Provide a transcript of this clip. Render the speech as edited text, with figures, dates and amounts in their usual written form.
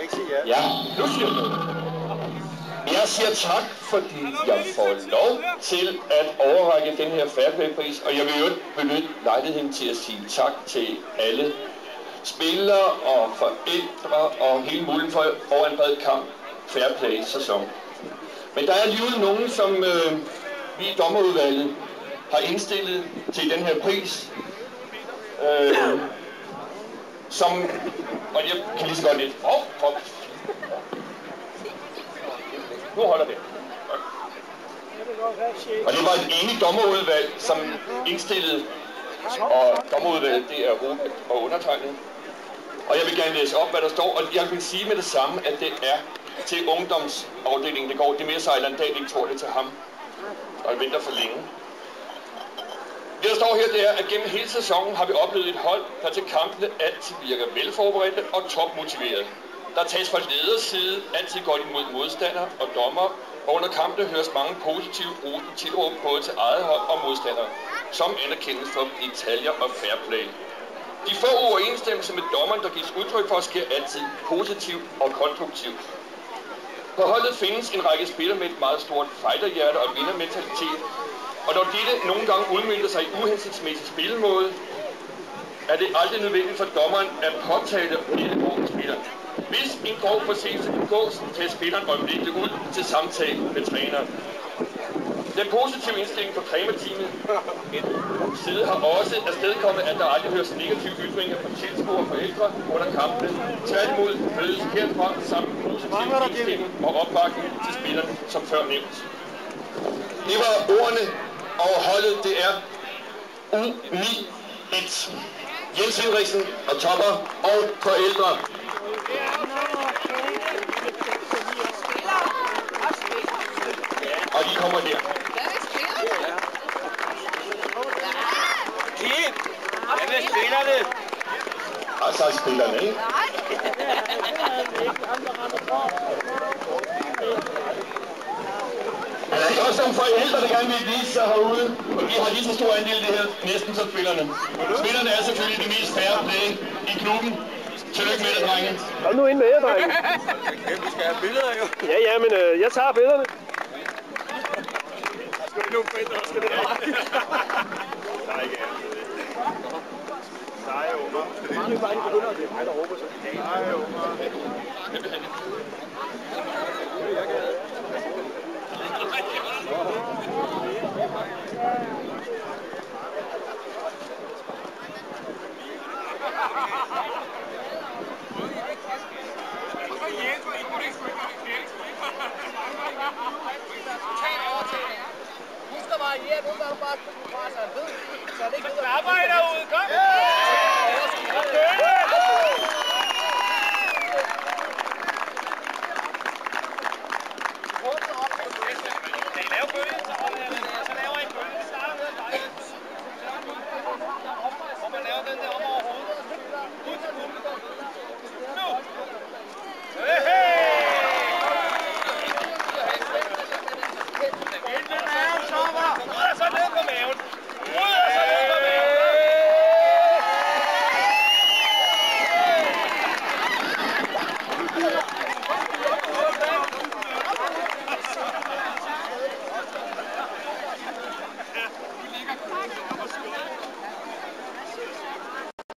ikke sige ja. Ja, nu siger du noget. Jeg siger tak, fordi jeg får lov til at overrække den her Fairplay-pris, og jeg vil jo benytte lejligheden til at sige tak til alle spillere og forældre og hele muligheden for over en bred kamp Fairplay-sæson. Men der er alligevel nogen, som vi i dommerudvalget har indstillet til den her pris, som, og jeg kan lige så godt lidt, nu holder det. Og det var et enigt dommerudvalg, som indstillede, og dommerudvalget, det er Robert og undertegnet. Og jeg vil gerne læse op, hvad der står, og jeg vil sige med det samme, at det er til ungdomsafdelingen, det går. Det er mere Sejland Dahl, ikke tror det til ham, og jeg venter for længe. Det der står her, det er, at gennem hele sæsonen har vi oplevet et hold, der til kampene altid virker velforberedte og topmotiveret. Der tages fra leders side altid godt imod modstandere og dommer, og under kampene høres mange positive rosende tilråb både til eget hold og modstandere, som anerkendes for detaljer og fair play. De få uoverensstemmelser med dommeren, der gives udtryk for, sker altid positivt og konstruktivt. På holdet findes en række spillere med et meget stort fighterhjerte og vindermentalitet, og når dette nogle gange udmønter sig i uhensigtsmæssig spillemåde, er det aldrig nødvendigt for dommeren at påtale dette over spilleren. Hvis en grov forseelse begås, tager spilleren øjeblikkeligt ud til samtale med træneren. Den positive indstilling fra trænerteamet side har også afstedkommet, at der aldrig høres negative ytringer fra tilskuere og forældre under kampene. Tværtimod mødes herfra sammen positiv indstilling og opbakning til spillerne, som før nævnt. Det var ordene, og holdet det er U9-1. Jens Henriksen og Topper og forældre. Og de kommer her. Hvad er spillerne? Og så er spillerne, ikke? Men der er også nogle forældre, der gerne vil vise sig herude, og vi har lige så stor andel i det her, næsten som spillerne. Spillerne er selvfølgelig de mest fair play i klubben. Tillykke med det, drenge. Kom nu ind med jer, drenge. Vi skal have billeder, jo. Ja, men jeg tager billederne. Skal vi nogle forældre, der skal det der? Der er ikke andet. Seje unger. Det er bare ikke begynder, det er mig, der råber så. Seje unger. Husk at variere, nogle gange bare kunne du bare så ved, så det ikke ved at... Arbejder ud, kom!